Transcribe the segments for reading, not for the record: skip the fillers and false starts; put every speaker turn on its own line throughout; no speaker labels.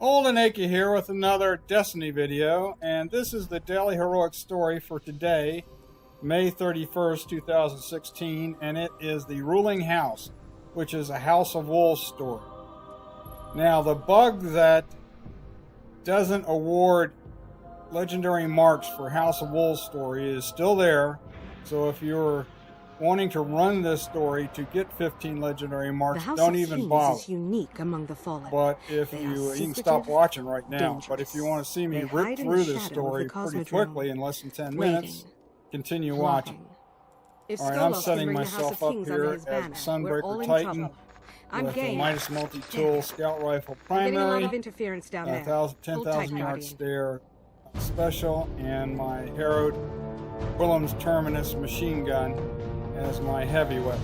Old and Achy here with another Destiny video, and this is the Daily Heroic story for today, May 31st, 2016, and it is the Ruling House, which is a House of Wolves story. Now, the bug that doesn't award legendary marks for House of Wolves story is still there, so if you're wanting to run this story to get 15 legendary marks, don't even bother.
Is unique among the fallen.
But if you can stop watching right now. But if you want to see me rip through this story pretty quickly in less than 10 minutes, continue watching. Alright, I'm setting myself up here as Sunbreaker Titan with a Midas Multi-Tool Scout Rifle Primary, 10,000 yard stare special, and my Harrowed Willem's Terminus machine gun as my heavy weapon.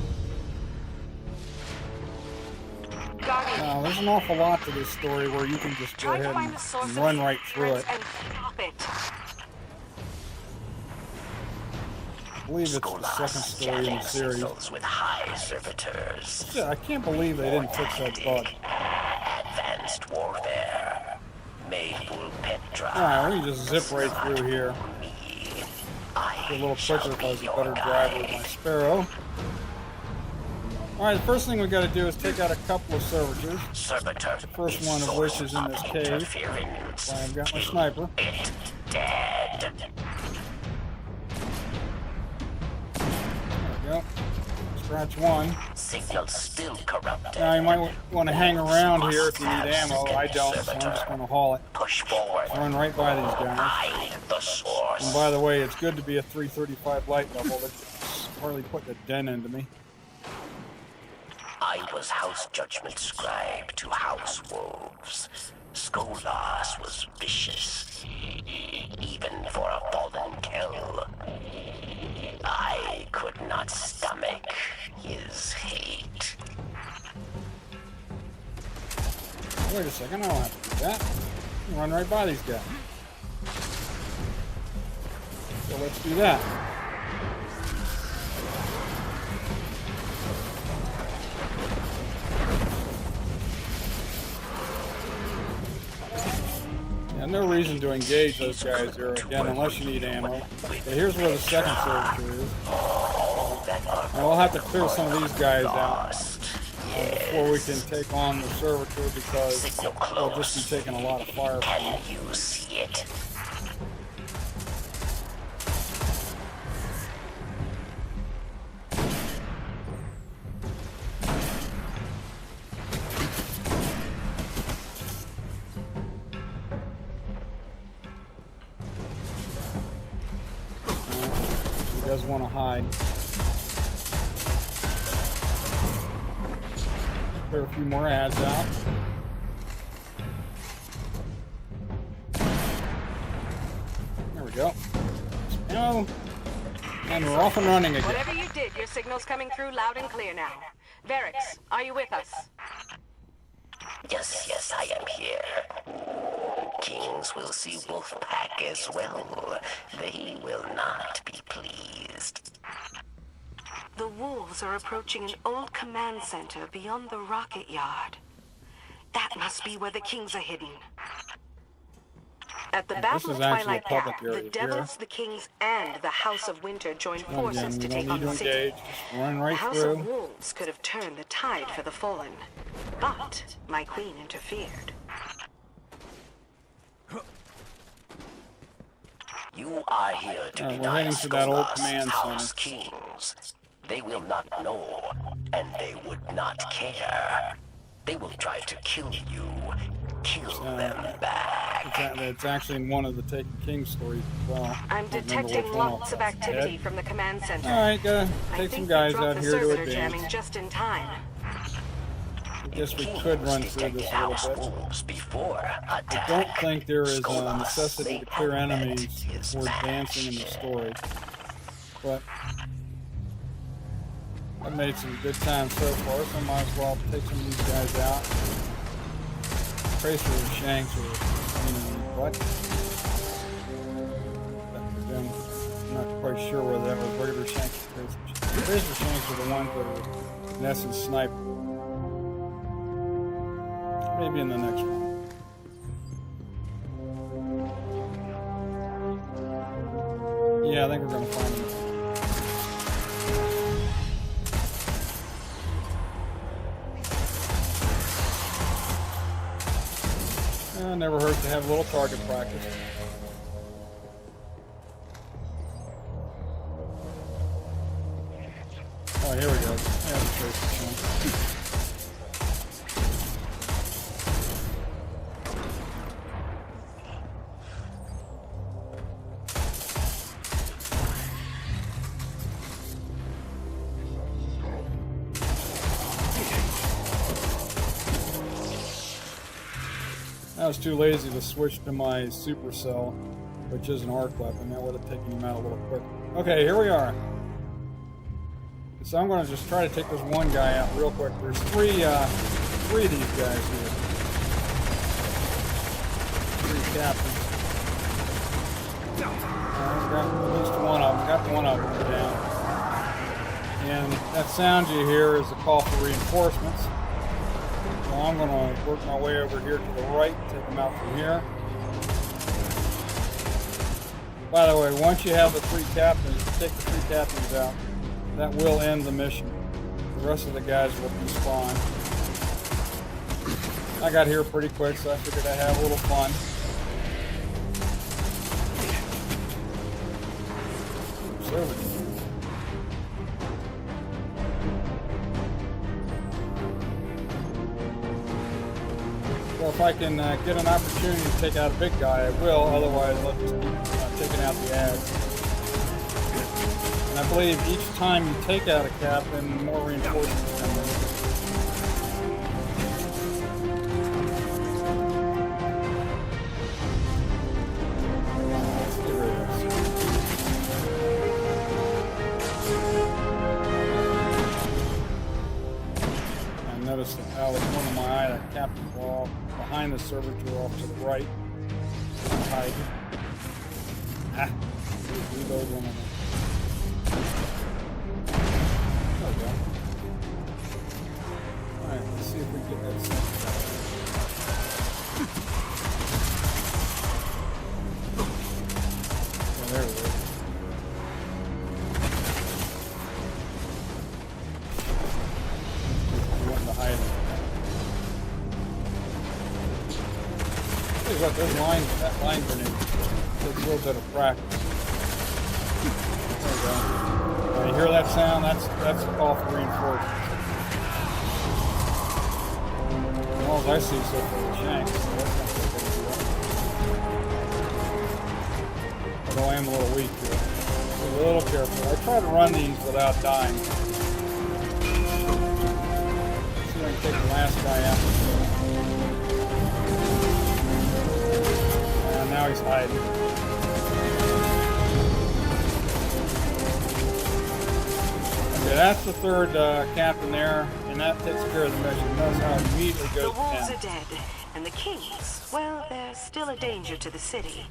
Now, there's an awful lot to this story where you can just go ahead and run right through it. I believe it's the second story in the series.
With high servitors.
Yeah, I can't believe they didn't fix that bug.
Advanced warfare. Maybull Petra.
Alright, let me just zip right through here. A little quicker if I was a better driver with my Sparrow. Alright, the first thing we got to do is take out a couple of servitors. The first one of which is in this cave. I've got my sniper.
Dead.
There we go. Scratch one.
Signal still corrupted.
Now you might want to hang around here if you need ammo. I don't, so I'm just going to haul it.
Push forward.
Run right by these guys.
Hide the source.
And by the way, it's good to be a 335 light level. That's hardly putting a dent into me.
I was House Judgment Scribe to House Wolves. Skolas was vicious, even for a fallen kill. I could not stomach his hate.
Wait a second, I don't have to do that. Run right by these guys. So let's do that. No reason to engage those guys here again unless you need ammo. But here's where the second servitor is. Now we'll have to clear some of these guys out before we can take on the servitor because they'll just be taking a lot of fire from
Can you see it?
He does want to hide. Clear a few more ads out. There we go. Oh, and we're off and running again.
Whatever you did, your signal's coming through loud and clear now. Varix, are you with us?
Yes, I am here. Kings will see Wolfpack as well. They will not be pleased.
The wolves are approaching an old command center beyond the rocket yard. That must be where the kings are hidden. At the Battle of Twilight Gap, the Devils, the Kings, and the House of Winter joined forces to take on the city.
Run right
The House
through.
of Wolves could have turned the tide for the fallen, but my queen interfered.
You are here to
We're
deny
heading to that old
Skolas
command
House
center.
Kings. They will not know, and they would not care. They will try to kill you. Kill them back.
It's actually in one of the Taken King stories as well.
I'm detecting lots of activity from the command center.
Alright, take
I
some
think
guys
they dropped
out
the
here to
servitor
advance.
jamming just in time.
I guess we could run through this a little bit. I don't think there is a necessity to clear enemies for advancing in the story. But I've made some good time so far, so I might as well take some of these guys out. Tracer and Shanks are what? Again, I'm not quite sure whether that was regular Shanks or Tracer. Tracer Shanks are the ones that are in essence sniper. Maybe in the next one. I think we're going to find him. Never hurts to have a little target practice. Oh, here we go. Yeah, I was too lazy to switch to my supercell, which is an arc weapon. That would have taken him out a little quicker. Okay, here we are. So I'm going to just try to take this one guy out real quick. There's three of these guys here. Three captains. I've got at least one of them. Got one of them down. And that sound you hear is a call for reinforcements. So I'm going to work my way over here to the right, take them out from here. By the way, once you have the three captains, take the three captains out. That will end the mission. The rest of the guys will respawn. I got here pretty quick, so I figured I'd have a little fun. Well, if I can get an opportunity to take out a big guy, I will. Otherwise, I'll just keep taking out the ads. And I believe each time you take out a captain, more reinforcements come in. Let's get rid of this. I noticed that out of the corner of my eye, that captain wall behind the servitor off to the right. Hide. Ah, reload one of them. Alright, let's see if we can get that set. Oh, there it is. We want to hide it. Tell you what, that line grenade takes a little bit of practice. There we go. You hear that sound? That's a call for reinforcements. All I see so far is shanks, so that's not so big a deal. Although I am a little weak here. So a little careful. I try to run these without dying. See if I can take the last guy out. And now he's hiding. Okay, that's the third captain there, and that takes care of the mission. Notice how it immediately goes
The wolves
down.
are dead, and the kings, well, they're still a danger to the city.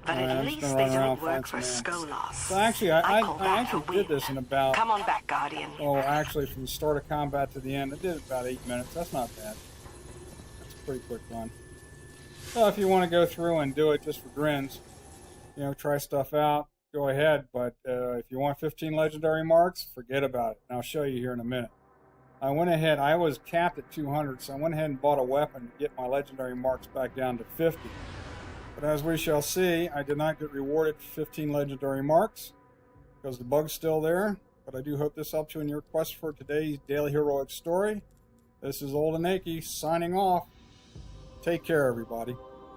But
Alright,
at
I'm just
least
gonna
they
run around
don't work
and
for
find some ants.
Skolos.
So actually, I
call that
actually
a
did
win.
this in about,
Come on back, Guardian.
oh, actually from the start of combat to the end, I did it about 8 minutes. That's not bad. That's a pretty quick run. So if you want to go through and do it just for grins, you know, try stuff out, go ahead. But if you want 15 legendary marks, forget about it. And I'll show you here in a minute. I went ahead, I was capped at 200, so I went ahead and bought a weapon to get my legendary marks back down to 50. But as we shall see, I did not get rewarded for 15 legendary marks because the bug's still there. But I do hope this helps you in your quest for today's daily heroic story. This is Old and Akey signing off. Take care, everybody.